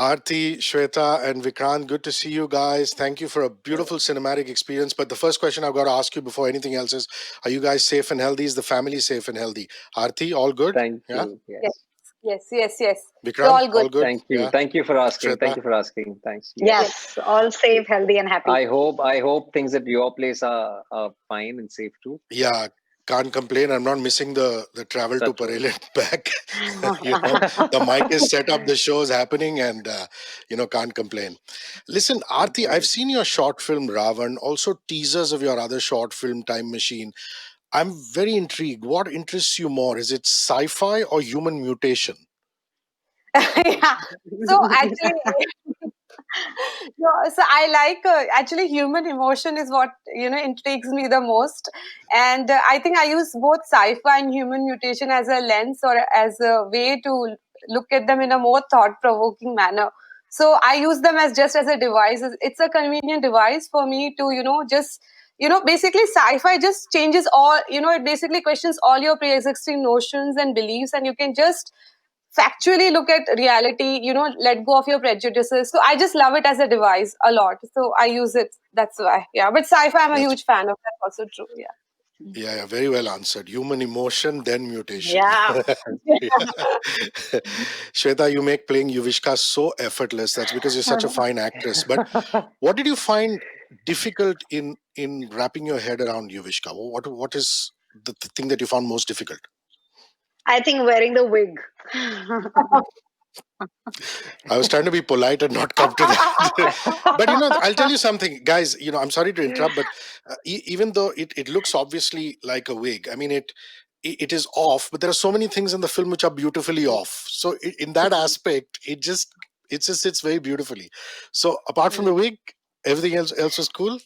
Arati, Shweta, and Vikrant, good to see you guys. Thank you for a beautiful cinematic experience. But the first question I've got to ask you before anything else is, are you guys safe and healthy? Is the family safe and healthy? Arati, all good? Thank Yeah. you. Yes, Yes. yes. We're Vikrant, all good. all good? Thank you. Yeah. Thank you for asking. Shweta? Thank you for asking. Thanks. Yes. Yes. Yes, all safe, healthy, and happy. I hope things at your place are fine and safe too. Yeah. Can't complain. I'm not missing the travel to Touch wood. Parel and back. The mic is set up, the show is happening, and can't complain. Listen, Arti, I've seen your short film Ravan, also teasers of your other short film Time Machine. I'm very intrigued. What interests you more? Is it sci-fi or human mutation? Yeah. So actually, so I like actually human emotion is what intrigues me the most, and I think I use both sci-fi and human mutation as a lens or as a way to look at them in a more thought-provoking manner. So I use them as just as a device. It's a convenient device for me to just basically sci-fi just changes all it basically questions all your pre-existing notions and beliefs, and you can just factually look at reality, let go of your prejudices. So I just love it as a device a lot. So I use it. That's why. Yeah. But sci-fi, I'm a That's huge fan of. That's also true. Yeah. yeah, very well answered. Human emotion, then mutation. Yeah. Shweta, you make playing Yuvishka so effortless. That's because you're such a fine actress. But what did you find difficult in wrapping your head around Yuvishka? What is the thing that you found most difficult? I think wearing the wig. I was trying to be polite and not come to that. But I'll tell you something, guys. I'm sorry to interrupt, but even though it looks obviously like a wig, I mean it is off. But there are so many things in the film which are beautifully off. So in that aspect, it just sits very beautifully. So apart from the wig, everything else was cool.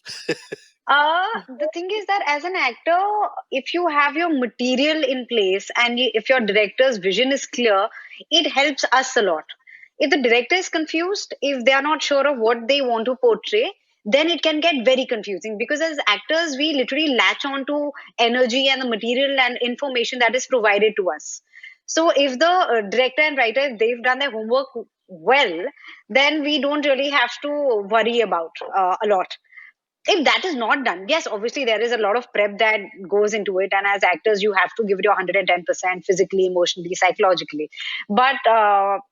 The thing is that as an actor, if you have your material in place and if your director's vision is clear, it helps us a lot. If the director is confused, if they are not sure of what they want to portray, then it can get very confusing, because as actors, we literally latch on to energy and the material and information that is provided to us. So if the director and writer, if they've done their homework well, then we don't really have to worry about a lot. If that is not done, yes, obviously there is a lot of prep that goes into it, and as actors you have to give it your 110% physically, emotionally, psychologically. But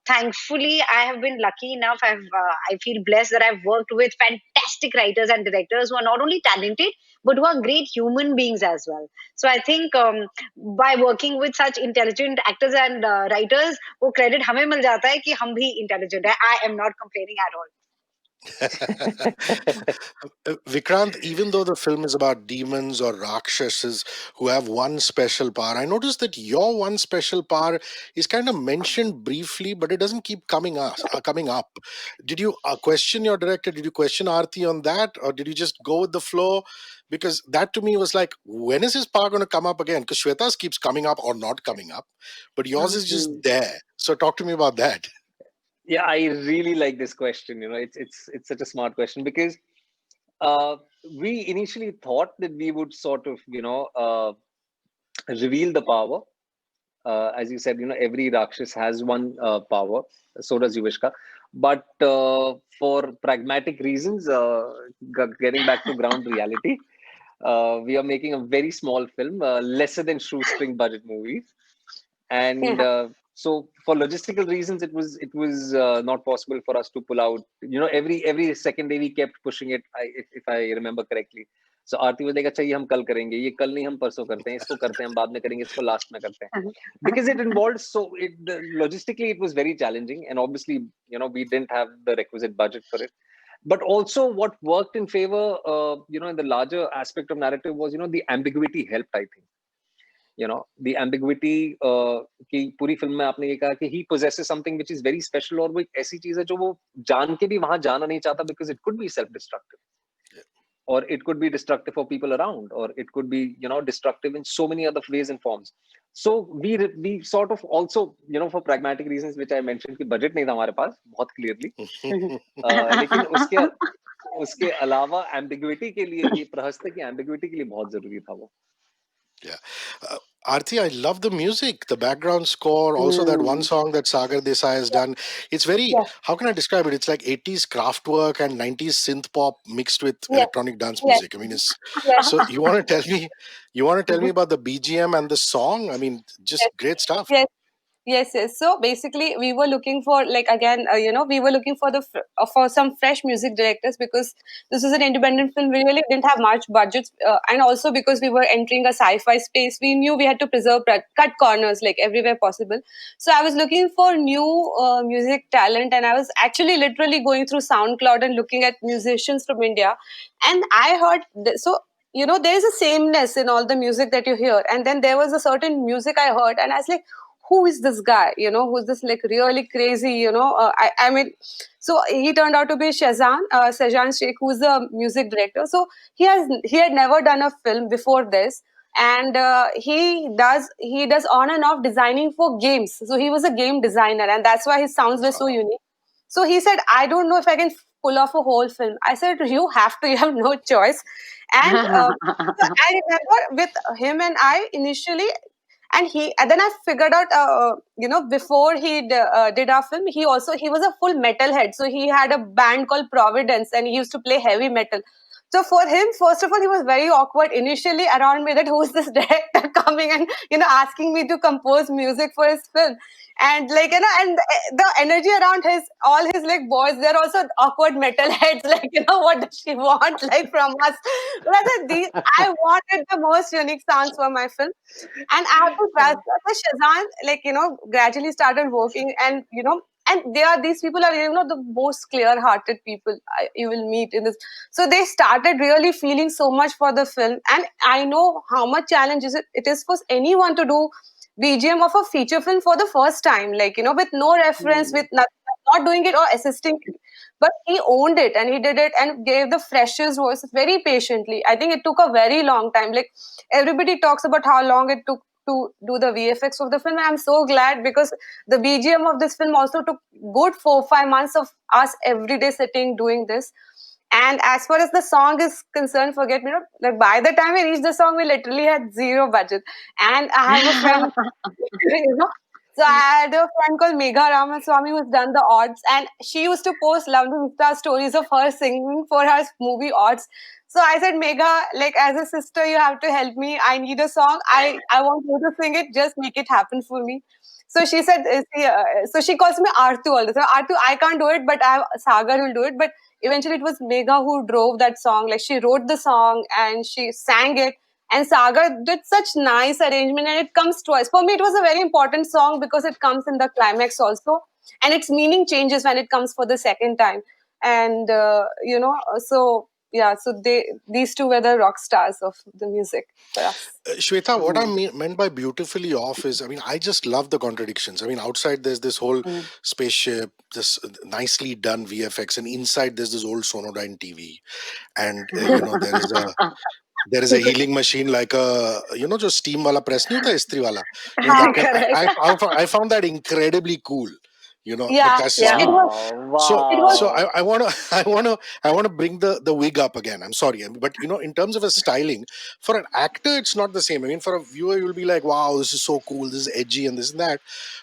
thankfully I have been lucky enough, I feel blessed that I've worked with fantastic writers and directors who are not only talented but who are great human beings as well. So I think by working with such intelligent actors and writers, वो credit हमें मिल जाता है कि हम भी intelligent है. I am not complaining at all. Vikrant, even though the film is about demons or rakshasas who have one special power, I noticed that your one special power is kind of mentioned briefly, but it doesn't keep coming up. Did you question your director? Did you question Arti on that, or did you just go with the flow? Because that to me was like, when is his power going to come up again? Because Shweta's keeps coming up or not coming up, but yours is just there. So talk to me about that. Yeah, I really like this question. It's such a smart question, because uh, we initially thought that we would sort of reveal the power. As you said, every Rakshas has one power. So does Yuvishka. But for pragmatic reasons, getting back to ground reality, we are making a very small film, lesser than shoestring budget movies, and so for logistical reasons, it was not possible for us to pull out. Every second day we kept pushing it. If I remember correctly. So Aarti was like, अच्छा ये हम कल करेंगे, ये कल नहीं हम परसों करते हैं, इसको करते हैं हम बाद में करेंगे, इसको लास्ट में करते हैं, because it involved logistically it was very challenging, and obviously we didn't have the requisite budget for it. But also what worked in favor in the larger aspect of narrative was the ambiguity helped, I think. The ambiguity कि पूरी film में आपने ये कहा कि he possesses something which is very special, और वो एक ऐसी चीज है जो वो जान के भी वहां जाना नहीं चाहता, because it could be self-destructive, or it could be destructive for people around, or it could be destructive in so many other ways and forms. So we sort of also for pragmatic reasons which I mentioned कि budget नहीं था हमारे पास बहुत clearly, लेकिन उसके अलावा ambiguity के लिए, ये प्रहस्त की ambiguity के लिए बहुत जरूरी था वो. Yeah. Arti, I love the music, the background score, also that one Hmm. song that Sagar Desai has done. It's very, Yes, how can I describe it? It's like 80s Kraftwerk and 90s synth pop mixed with yes, electronic dance yes, music. I mean, it's yes, so you want to tell me about the BGM and the song? I mean, yes, just great stuff. yes. Yes, yes. So basically, we were looking for, like, again, we were looking for for some fresh music directors, because this is an independent film. We really didn't have much budgets, and also because we were entering a sci-fi space, we knew we had to preserve cut corners like everywhere possible. So I was looking for new music talent, and I was actually literally going through SoundCloud and looking at musicians from India, and I heard so. There is a sameness in all the music that you hear, and then there was a certain music I heard, and I was like, who is this guy, who's this like really crazy, I mean, so he turned out to be Shahjan Sheikh, who's the music director. So he had never done a film before this, and he does on and off designing for games. So he was a game designer, and that's why his sounds were so Wow. unique. So he said, I don't know if I can pull off a whole film. I said, you have to, you have no choice. And so I remember with him and I initially, and then I figured out, before he did our film, he was a full metalhead. So he had a band called Providence, and he used to play heavy metal. So for him, first of all, he was very awkward initially around me, that who's this director coming and asking me to compose music for his film. And like, and the energy around all his like boys, they're also awkward metalheads. Like, what does she want like from us? But I said, I wanted the most unique sounds for my film, and I have to trust that Shazan, like, gradually started working, and and these people are, the most clear-hearted people you will meet in this. So they started really feeling so much for the film, and I know how much challenge it is for anyone to do BGM of a feature film for the first time, like, with no reference, Hmm. with nothing, not doing it or assisting. But he owned it, and he did it and gave the freshest voices very patiently. I think it took a very long time. Like, everybody talks about how long it took to do the VFX of the film. And I'm so glad, because the BGM of this film also took good 4 5 months of us every day sitting doing this. And as far as the song is concerned, forget me not. Like, by the time we reached the song, we literally had zero budget. And I have a friend, you know. So I had a friend called Megha Ramaswamy who's done the odds, and she used to post lovely Insta stories of her singing for her movie odds. So I said, Megha, like, as a sister, you have to help me. I need a song. I want you to sing it. Just make it happen for me. So she said, so she calls me Artu all the time. Artu, I can't do it, but I have Sagar will do it. But eventually, it was Megha who drove that song. Like, she wrote the song and she sang it, and Sagar did such nice arrangement, and it comes twice. For me, it was a very important song because it comes in the climax also, and its meaning changes when it comes for the second time. And so yeah, so these two were the rock stars of the music for us. Shweta, what I Hmm. meant by beautifully off is, I mean, I just love the contradictions. I mean, outside there's this whole Hmm. spaceship, this nicely done VFX, and inside there's this old Sonodyne TV, and there is a healing machine, like a, just steam wala press nahi hota, istri wala, that kind. Correct. I found that incredibly cool, but Yeah, that's yeah, it was Wow. so it was so Wow. I want to I want to bring the wig up again. I'm sorry, but in terms of a styling, for an actor it's not the same. I mean, for a viewer you'll be like, wow, this is so cool, this is edgy and this and that.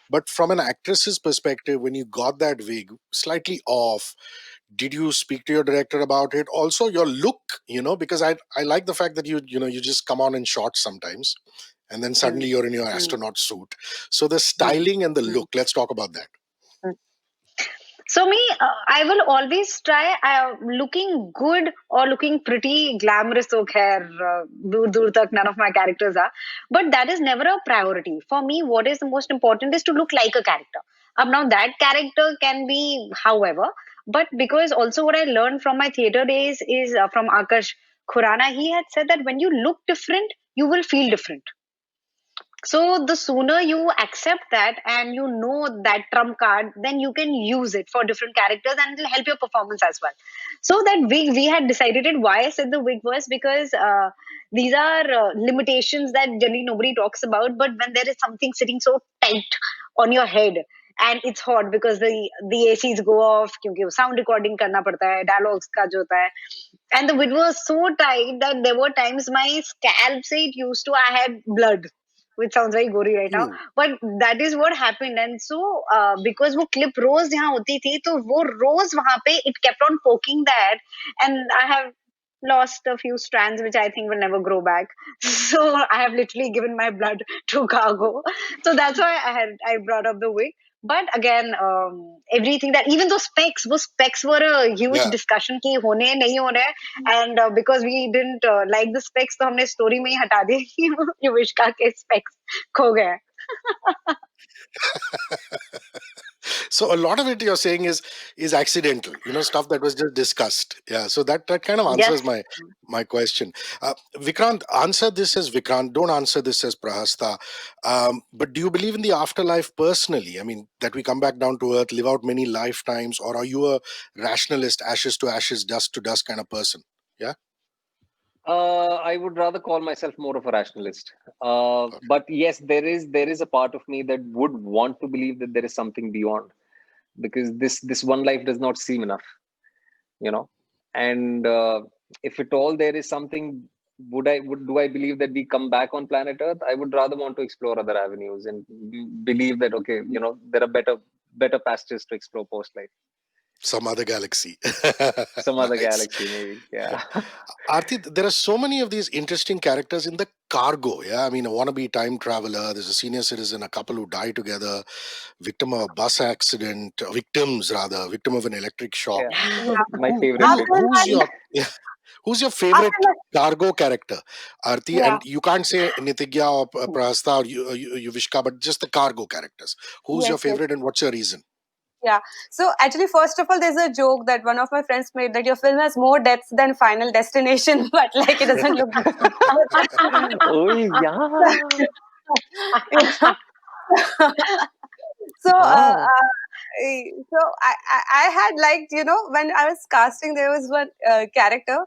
But from an actress's perspective, when you got that wig slightly off, did you speak to your director about it? Also your look, because I like the fact that you just come on in shorts sometimes, and then Hmm. suddenly you're in your Hmm. astronaut suit. So the Hmm. styling and the Hmm. look, let's talk about that. So me, I will always try looking good or looking pretty glamorous. So khair, dur dur tak none of my characters are, but that is never a priority for me. What is the most important is to look like a character. Now that character can be however, but because also what I learned from my theater days is from Akash Khurana. He had said that when you look different, you will feel different. So the sooner you accept that and you know that trump card, then you can use it for different characters and it'll help your performance as well. So that we had decided it. Why I said the wig was because these are limitations that generally nobody talks about. But when there is something sitting so tight on your head and it's hot because the ACs go off, क्योंकि वो sound recording करना पड़ता है, dialogues का जो होता है, and the wig was so tight that there were times my scalp say it used to I had blood which sounds very gory right now, Hmm. but that is what happened. And so because वो clip रोज यहाँ होती थी, तो वो रोज वहाँ पे it kept on poking that, and I have lost a few strands which I think will never grow back. So I have literally given my blood to cargo. So that's why I brought up the wig. But again, everything that, even those specs, those specs were a huge Yeah. discussion ki hone hai, nahi hone hai. And because we didn't like the specs, तो हमने story में ही हटा दिया कि युविष्का के specs खो गए. So a lot of it you're saying is accidental, stuff that was just discussed. Yeah, so that kind of answers Yes. my question. Vikrant, answer this as Vikrant, don't answer this as Prahasta. But do you believe in the afterlife personally? I mean, that we come back down to earth, live out many lifetimes, or are you a rationalist, ashes to ashes, dust to dust kind of person? Yeah. I would rather call myself more of a rationalist. Okay. But yes, there is a part of me that would want to believe that there is something beyond, because this one life does not seem enough, you know. And if at all there is something, would do I believe that we come back on planet Earth? I would rather want to explore other avenues and believe that, okay, there are better pastures to explore post life, Some other galaxy. some other Nice. galaxy maybe. Yeah. Yeah. Arti, there are so many of these interesting characters in the cargo. Yeah, I mean, a wannabe time traveler. There's a senior citizen, a couple who die together, victim of a bus accident, victims rather, victim of an electric shock. Yeah. Yeah. My Who, favorite who victim. who's Afterlife, your yeah, who's your favorite afterlife, cargo character, Arti? yeah. And you can't say Nitigya or Prahasta or Yuvishka, but just the cargo characters. Who's your Yes, yes. favorite and what's your reason? Yeah. So actually, first of all, there's a joke that one of my friends made that your film has more deaths than Final Destination, but like it doesn't look. Oh yeah. Yeah. So, Ah. I had liked, when I was casting, there was one character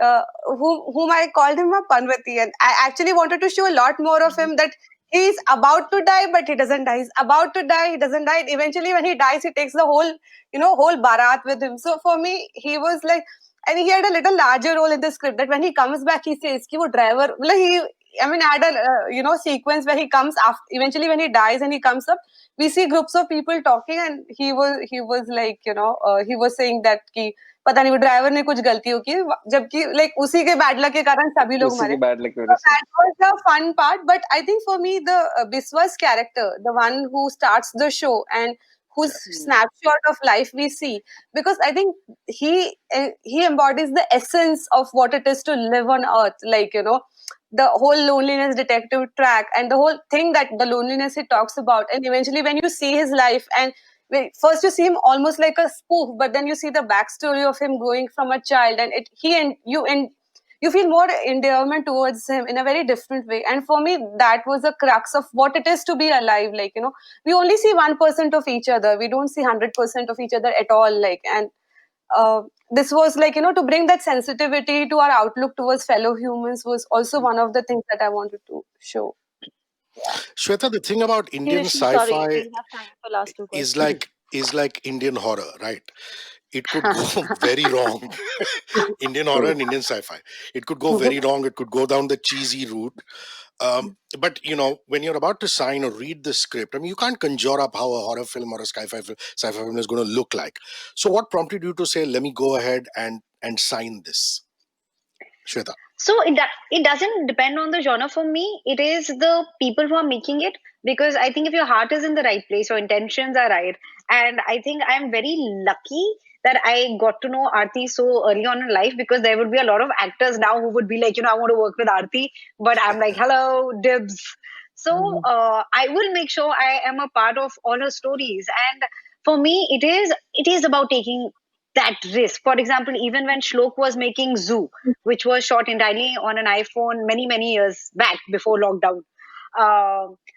whom I called him a Panvati, and I actually wanted to show a lot more of him, that he's about to die, but he doesn't die. He's about to die, he doesn't die. Eventually, when he dies, he takes the whole barat with him. So for me, he was like, and he had a little larger role in the script, that when he comes back, he says, "Ki wo driver," like I mean, I had a sequence where he comes after, eventually when he dies and he comes up, we see groups of people talking, and he was like, he was saying that कि पता नहीं वो driver ने कुछ गलती हो की, जबकि like उसी के बैड लक के कारण सभी लोग उसी मरे. की bad luck की So वजह से. that was the fun part. But I think for me, the Biswa's character, the one who starts the show and whose snapshot of life we see, because I think he embodies the essence of what it is to live on earth, like, the whole loneliness detective track and the whole thing, that the loneliness he talks about. And eventually when you see his life, and first you see him almost like a spoof, but then you see the backstory of him growing from a child, and you feel more endearment towards him in a very different way. And for me, that was the crux of what it is to be alive. Like, we only see 1% of each other, we don't see 100% of each other at all. Like, and this was like, to bring that sensitivity to our outlook towards fellow humans was also one of the things that I wanted to show. Yeah. Shweta, the thing about Hey, Indian Rishi, sorry, sci-fi we have time for last two is questions. like Indian horror, right? It could go very wrong. Indian horror and Indian sci-fi. It could go very wrong. It could go down the cheesy route. But when you're about to sign or read the script, I mean, you can't conjure up how a horror film or a sci-fi film is going to look like. So, what prompted you to say, "Let me go ahead and sign this"? Shweta. So it doesn't depend on the genre for me. It is the people who are making it, because I think if your heart is in the right place, your intentions are right. And I think I'm very lucky that I got to know Aarti so early on in life, because there would be a lot of actors now who would be like, I want to work with Aarti, but I'm like, hello, dibs. So I will make sure I am a part of all her stories. And for me, it is about taking that risk. For example, even when Shlok was making Zoo, which was shot entirely on an iPhone many years back before lockdown.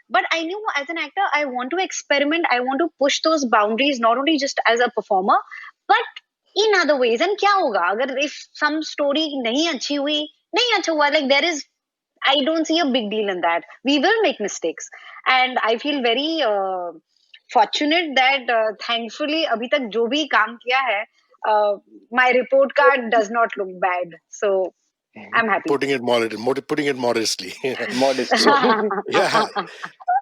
But I knew as an actor, I want to experiment. I want to push those boundaries, not only just as a performer, but in other ways. And क्या होगा अगर if some story नहीं अच्छी हुई, नहीं अच्छा हुआ, like there is, I don't see a big deal in that. We will make mistakes, and I feel very fortunate that thankfully अभी तक जो भी काम किया है, my report card does not look bad. So I'm happy. Putting it modestly. Modestly. So, yeah,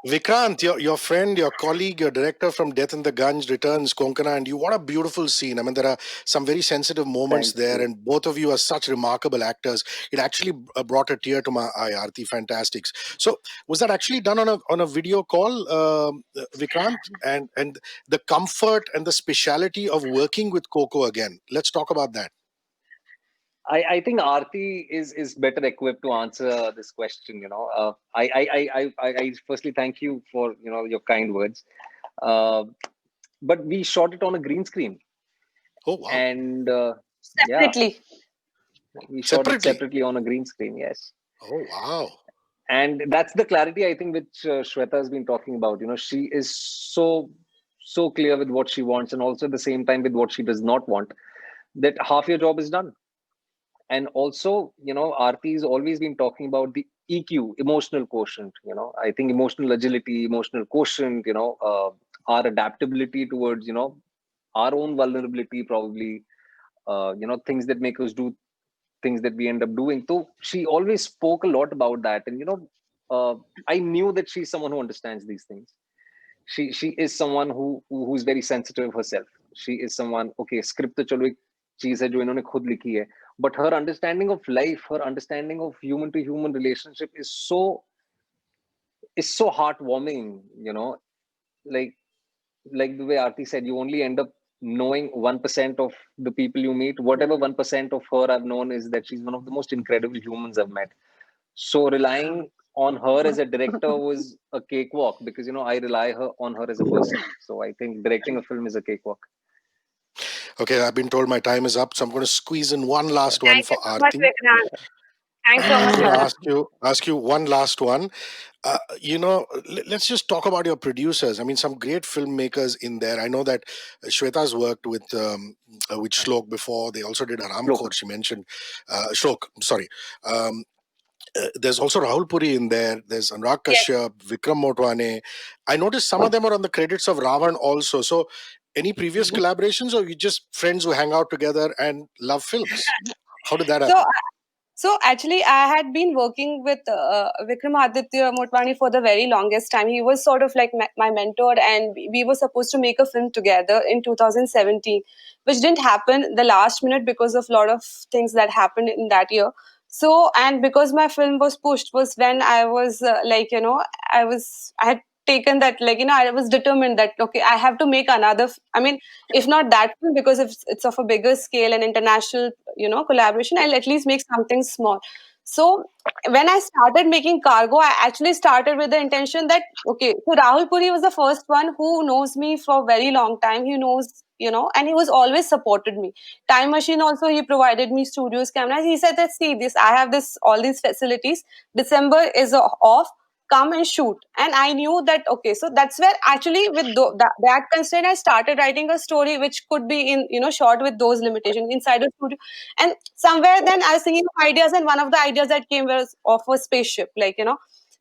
Vikrant, your friend, your colleague, your director from Death in the Gunj returns Konkana, and you, what a beautiful scene. I mean, there are some very sensitive moments Thank there, you. and both of you are such remarkable actors. It actually brought a tear to my eye. Arti, fantastics. So, was that actually done on a video call, Vikrant? And the comfort and the speciality of working with Coco again. Let's talk about that. I think Arti is better equipped to answer this question. I firstly thank you for your kind words. Uh, but we shot it on a green screen, Oh wow! and yeah, Separately. we shot it Separately. separately on a green screen. Yes, Oh wow! and that's the clarity I think which Shweta has been talking about. She is so clear with what she wants, and also at the same time with what she does not want. That half your job is done. And also, Arti's always been talking about the EQ, emotional quotient. I think emotional agility, emotional quotient, our adaptability towards our own vulnerability, probably, things that make us do things that we end up doing. So she always spoke a lot about that. And I knew that she's someone who understands these things. She is someone who's very sensitive herself. She is someone, okay, script to chalo ek cheez hai jo इन्होंने खुद लिखी है, but her understanding of life, her understanding of human to human relationship is so heartwarming. Like like the way Arti said, you only end up knowing 1% of the people you meet. Whatever 1% of her I've known is that she's one of the most incredible humans I've met. So relying on her as a director was a cakewalk, because I rely on her as a person. So I think directing a film is a cakewalk. Okay, I've been told my time is up, so I'm going to squeeze in one last one Thank you for so much, Arti. Vikrant. Thanks so I'm much, going to Vikrant. ask you one last one. Let's just talk about your producers. I mean, some great filmmakers in there. I know that Shweta's worked with Shlok before. They also did Haram Look, Khor. She mentioned Shlok. Sorry. Um, there's also Rahul Puri in there. There's Anurag Yes. Kashyap, Vikram Motwane. I noticed some of them are on the credits of Ravan also. So, any previous collaborations, or you just friends who hang out together and love films? How did that So happen? So actually, I had been working with Vikramaditya Motwani for the very longest time. He was sort of like my mentor, and we were supposed to make a film together in 2017, which didn't happen the last minute because of a lot of things that happened in that year. So, and because my film was pushed, was when I was I had taken that, I was determined that okay, I have to make another. I mean, if not that film, because if it's of a bigger scale and international collaboration, I'll at least make something small. So when I started making Cargo, I actually started with the intention that okay, so Rahul Puri was the first one who knows me for a very long time. He knows, and he was always supported me. Time Machine also, he provided me studios, cameras. He said that see this, I have this all these facilities. December is off, come and shoot. And I knew that okay, so that's where actually with that constraint I started writing a story which could be in short with those limitations inside a studio. And somewhere then I was thinking of ideas, and one of the ideas that came was of a spaceship,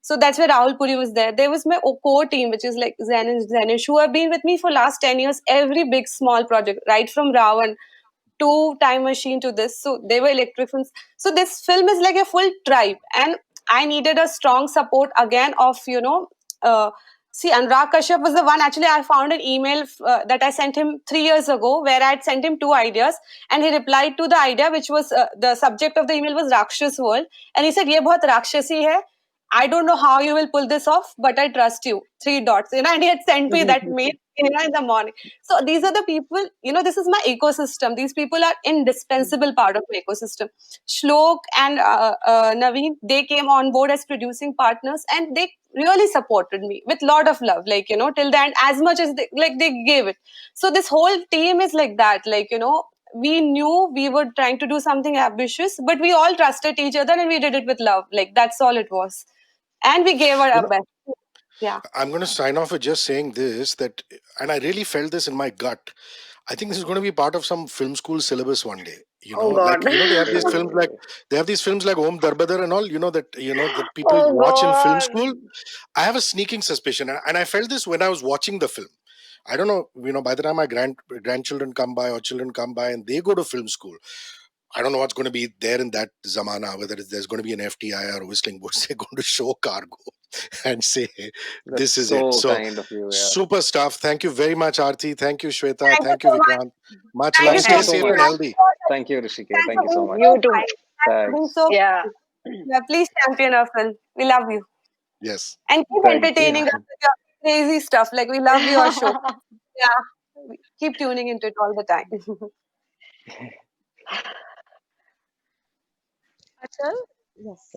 so that's where Rahul Puri was there. There was my core team, which is like Zen and Zenish, who have been with me for last 10 years, every big small project, right from Ravan to Time Machine to this. So they were electric films. So this film is like a full tribe, and I needed a strong support again of see, Anurag Kashyap was the one. Actually, I found an email that I sent him 3 years ago, where I had sent him two ideas, and he replied to the idea, which was the subject of the email was Rakshas World, and he said, "ये बहुत राक्षसी है. I don't know how you will pull this off, but I trust you." Three dots, and he had sent me that mail, in the morning. So these are the people, this is my ecosystem. These people are indispensable part of my ecosystem. Shlok and Naveen, they came on board as producing partners, and they really supported me with lot of love, till the end, as much as they gave it. So this whole team is like that, we knew we were trying to do something ambitious, but we all trusted each other and we did it with love. Like that's all it was. And we gave our You know, best. Yeah. I'm going to sign off with just saying this that, and I really felt this in my gut. I think this is going to be part of some film school syllabus one day. Oh God. They have these films like Om Darbadar and all. That people Oh watch in film God. school. I have a sneaking suspicion, and I felt this when I was watching the film. I don't know, by the time my grandchildren come by or children come by and they go to film school, I don't know what's going to be there in that zamana, whether there's going to be an FTI or whistling bush. They're going to show cargo and say, That's this is it. so So, kind of you. Yeah. super stuff. Thank you very much, Arti. Thank you, Shweta. Thank you Thank you, so much. Vikrant. Much Thank love. you Thank so you Stay so much. safe much. and healthy. Thank you, Hrishi K. Thanks Thank for you so being much. so You too. kind. Thanks for being Thanks. so Yeah. kind. Yeah, please champion our film. We love you. Yes. And keep Thank you. entertaining us with your crazy stuff. Like, we love your show. Yeah. Keep tuning into it all the time. Achal? Yes.